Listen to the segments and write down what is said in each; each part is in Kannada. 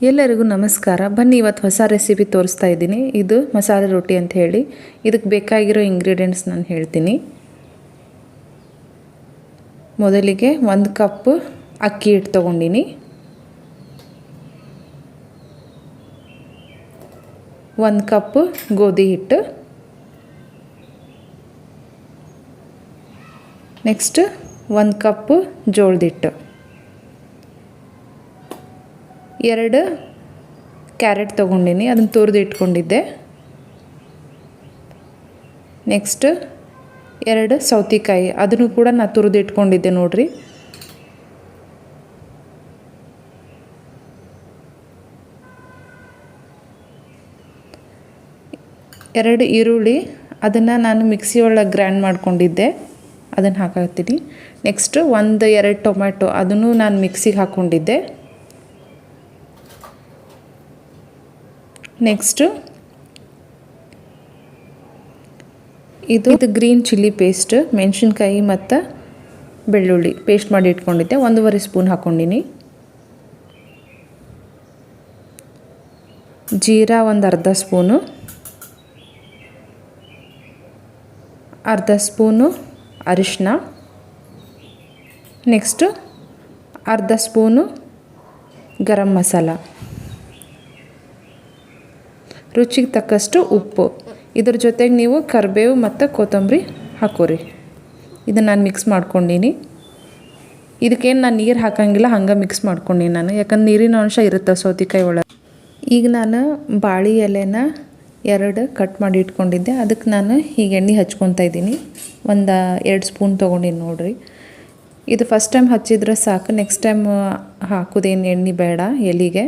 ಎಲ್ಲರಿಗೂ ನಮಸ್ಕಾರ. ಬನ್ನಿ ಇವತ್ತು ಹೊಸ ರೆಸಿಪಿ ತೋರಿಸ್ತಾ ಇದ್ದೀನಿ. ಇದು ಮಸಾಲೆ ರೊಟ್ಟಿ ಅಂತ ಹೇಳಿ. ಇದಕ್ಕೆ ಬೇಕಾಗಿರೋ ಇಂಗ್ರೀಡಿಯೆಂಟ್ಸ್ ನಾನು ಹೇಳ್ತೀನಿ. ಮೊದಲಿಗೆ 1 ಕಪ್ ಅಕ್ಕಿ ಹಿಟ್ಟು ತೊಗೊಂಡಿನಿ. 1 ಕಪ್ ಗೋಧಿ ಹಿಟ್ಟು. ನೆಕ್ಸ್ಟ್ 1 ಕಪ್ ಜೋಳದ ಹಿಟ್ಟು. 2 ಕ್ಯಾರೆಟ್ ತೊಗೊಂಡಿನಿ, ಅದನ್ನು ತುರಿದು ಇಟ್ಕೊಂಡಿದ್ದೆ. ನೆಕ್ಸ್ಟ್ 2 ಸೌತೆಕಾಯಿ, ಅದನ್ನು ಕೂಡ ನಾನು ತುರಿದು ಇಟ್ಕೊಂಡಿದ್ದೆ ನೋಡ್ರಿ. ಎರಡು ಈರುಳ್ಳಿ, ಅದನ್ನು ನಾನು ಮಿಕ್ಸಿ ಒಳಗೆ ಗ್ರೈಂಡ್ ಮಾಡ್ಕೊಂಡಿದ್ದೆ, ಅದನ್ನು ಹಾಕಾಕ್ತೀನಿ. ನೆಕ್ಸ್ಟ್ 1-2 ಟೊಮ್ಯಾಟೊ, ಅದನ್ನು ನಾನು ಮಿಕ್ಸಿಗೆ ಹಾಕ್ಕೊಂಡಿದ್ದೆ. ನೆಕ್ಸ್ಟು ಇದು ಗ್ರೀನ್ ಚಿಲ್ಲಿ ಪೇಸ್ಟ್, ಮೆಣಸಿನ್ಕಾಯಿ ಮತ್ತು ಬೆಳ್ಳುಳ್ಳಿ ಪೇಸ್ಟ್ ಮಾಡಿ ಇಟ್ಕೊಂಡಿದ್ದೆ, 1.5 ಸ್ಪೂನ್ ಹಾಕ್ಕೊಂಡಿನಿ. ಜೀರಾ ಒಂದು ಅರ್ಧ ಸ್ಪೂನು, ಅರ್ಧ ಸ್ಪೂನು ಅರಿಶಿನ. ನೆಕ್ಸ್ಟು ಅರ್ಧ ಸ್ಪೂನು ಗರಂ ಮಸಾಲ, ರುಚಿಗೆ ತಕ್ಕಷ್ಟು ಉಪ್ಪು. ಇದ್ರ ಜೊತೆಗೆ ನೀವು ಕರಿಬೇವು ಮತ್ತು ಕೊತ್ತಂಬರಿ ಹಾಕೋರಿ. ಇದನ್ನು ನಾನು ಮಿಕ್ಸ್ ಮಾಡ್ಕೊಂಡಿನಿ. ಇದಕ್ಕೇನು ನಾನು ನೀರು ಹಾಕೋಂಗಿಲ್ಲ, ಹಂಗೆ ಮಿಕ್ಸ್ ಮಾಡ್ಕೊಂಡಿನಿ ನಾನು, ಯಾಕಂದ್ರೆ ನೀರಿನ ಅಂಶ ಇರುತ್ತೆ ಸೌತೆಕಾಯಿ ಒಳಗೆ. ಈಗ ನಾನು ಬಾಳೆ ಎಲೆನ 2 ಕಟ್ ಮಾಡಿ ಇಟ್ಕೊಂಡಿದ್ದೆ, ಅದಕ್ಕೆ ನಾನು ಈಗ ಎಣ್ಣೆ ಹಚ್ಕೊತಾ ಇದ್ದೀನಿ. 1-2 ಸ್ಪೂನ್ ತೊಗೊಂಡಿನಿ ನೋಡಿರಿ. ಇದು ಫಸ್ಟ್ ಟೈಮ್ ಹಚ್ಚಿದ್ರೆ ಸಾಕು, ನೆಕ್ಸ್ಟ್ ಟೈಮ್ ಹಾಕೋದೇನು ಎಣ್ಣೆ ಬೇಡ ಎಲೆಗೆ.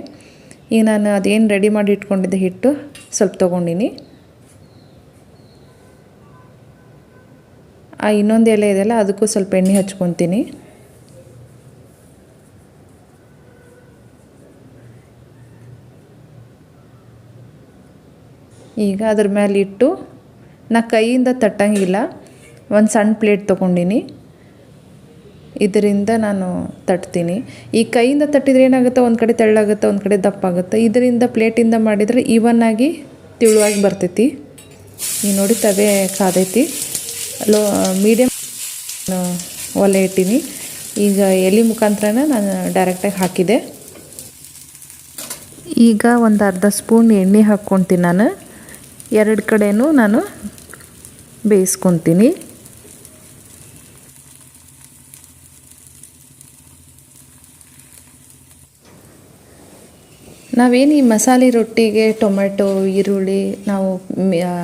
ಈಗ ನಾನು ಅದೇನು ರೆಡಿ ಮಾಡಿ ಇಟ್ಕೊಂಡಿದ್ದೆ ಹಿಟ್ಟು ಸ್ವಲ್ಪ ತೊಗೊಂಡಿನಿ. ಇನ್ನೊಂದು ಎಲೆ ಇದೆಯಲ್ಲ, ಅದಕ್ಕೂ ಸ್ವಲ್ಪ ಎಣ್ಣೆ ಹಚ್ಕೊತೀನಿ. ಈಗ ಅದ್ರ ಮೇಲೆ ಇಟ್ಟು ನಾ ಕೈಯಿಂದ ತಟ್ಟಂಗಿಲ್ಲ, ಒಂದು ಸಣ್ಣ ಪ್ಲೇಟ್ ತೊಗೊಂಡಿನಿ, ಇದರಿಂದ ನಾನು ತಟ್ತೀನಿ. ಈ ಕೈಯಿಂದ ತಟ್ಟಿದ್ರೆ ಏನಾಗುತ್ತೆ, ಒಂದು ಕಡೆ ತೆಳ್ಳಾಗುತ್ತೆ, ಒಂದು ಕಡೆ ದಪ್ಪಾಗುತ್ತೆ. ಇದರಿಂದ ಪ್ಲೇಟಿಂದ ಮಾಡಿದರೆ ಈವನ್ನಾಗಿ ತಿಳುವಾಗಿ ಬರ್ತೈತಿ. ಈಗ ನೋಡಿ ತವೆ ಕಾದೈತಿ, ಮೀಡಿಯಮ್ ಒಲೆ ಇಟ್ಟೀನಿ. ಈಗ ಎಲೆ ಮುಖಾಂತರನ ನಾನು ಡೈರೆಕ್ಟಾಗಿ ಹಾಕಿದೆ. ಈಗ ಒಂದು ಅರ್ಧ ಸ್ಪೂನ್ ಎಣ್ಣೆ ಹಾಕ್ಕೊತೀನಿ. ನಾನು 2 ಕಡೆನೂ ನಾನು ಬೇಯಿಸ್ಕೊತೀನಿ. ನಾವೇನು ಈ ಮಸಾಲೆ ರೊಟ್ಟಿಗೆ ಟೊಮೆಟೊ ಈರುಳ್ಳಿ ನಾವು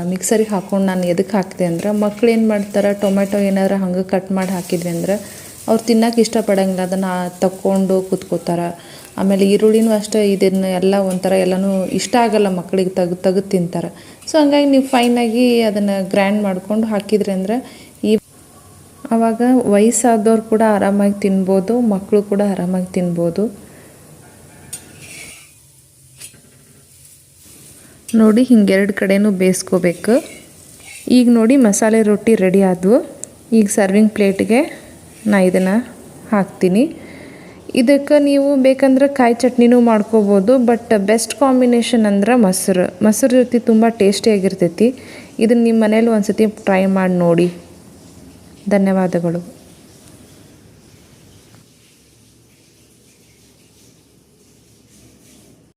ಮಿಕ್ಸರಿಗೆ ಹಾಕ್ಕೊಂಡು ನಾನು ಎದಕ್ಕೆ ಹಾಕಿದೆ ಅಂದ್ರೆ, ಮಕ್ಳು ಏನು ಮಾಡ್ತಾರೆ, ಟೊಮೆಟೊ ಏನಾದ್ರು ಹಂಗೆ ಕಟ್ ಮಾಡಿ ಹಾಕಿದ್ವಿ ಅಂದ್ರೆ ಅವ್ರು ತಿನ್ನೋಕೆ ಇಷ್ಟಪಡೋಂಗಿಲ್ಲ, ಅದನ್ನು ತಕ್ಕೊಂಡು ಕೂತ್ಕೋತಾರೆ. ಆಮೇಲೆ ಈರುಳ್ಳಿನೂ ಅಷ್ಟೇ, ಇದನ್ನು ಎಲ್ಲ ಒಂಥರ ಎಲ್ಲನೂ ಇಷ್ಟ ಆಗೋಲ್ಲ ಮಕ್ಕಳಿಗೆ, ತೆಗೆದು ತಿಂತಾರೆ. ಸೊ ಹಂಗಾಗಿ ನೀವು ಫೈನಾಗಿ ಅದನ್ನು ಗ್ರೈಂಡ್ ಮಾಡ್ಕೊಂಡು ಹಾಕಿದ್ರಿ ಅಂದರೆ ಆವಾಗ ವಯಸ್ಸಾದವ್ರು ಕೂಡ ಆರಾಮಾಗಿ ತಿನ್ಬೋದು, ಮಕ್ಕಳು ಕೂಡ ಆರಾಮಾಗಿ ತಿನ್ಬೋದು. ನೋಡಿ ಹಿಂಗೆ 2 ಕಡೆನೂ ಬೇಯಿಸ್ಕೋಬೇಕು. ಈಗ ನೋಡಿ ಮಸಾಲೆ ರೊಟ್ಟಿ ರೆಡಿ ಆದವು. ಈಗ ಸರ್ವಿಂಗ್ ಪ್ಲೇಟ್ಗೆ ನಾ ಇದನ್ನು ಹಾಕ್ತೀನಿ. ಇದಕ್ಕೆ ನೀವು ಬೇಕಂದ್ರೆ ಕಾಯಿ ಚಟ್ನಿನೂ ಮಾಡ್ಕೋಬೋದು, ಬಟ್ ಬೆಸ್ಟ್ ಕಾಂಬಿನೇಷನ್ ಅಂದ್ರೆ ಮೊಸರು ಜೊತೆ ತುಂಬ ಟೇಸ್ಟಿಯಾಗಿರ್ತೈತಿ. ಇದನ್ನು ನಿಮ್ಮ ಮನೇಲಿ ಒಂದು ಸತಿ ಟ್ರೈ ಮಾಡಿ ನೋಡಿ. ಧನ್ಯವಾದಗಳು.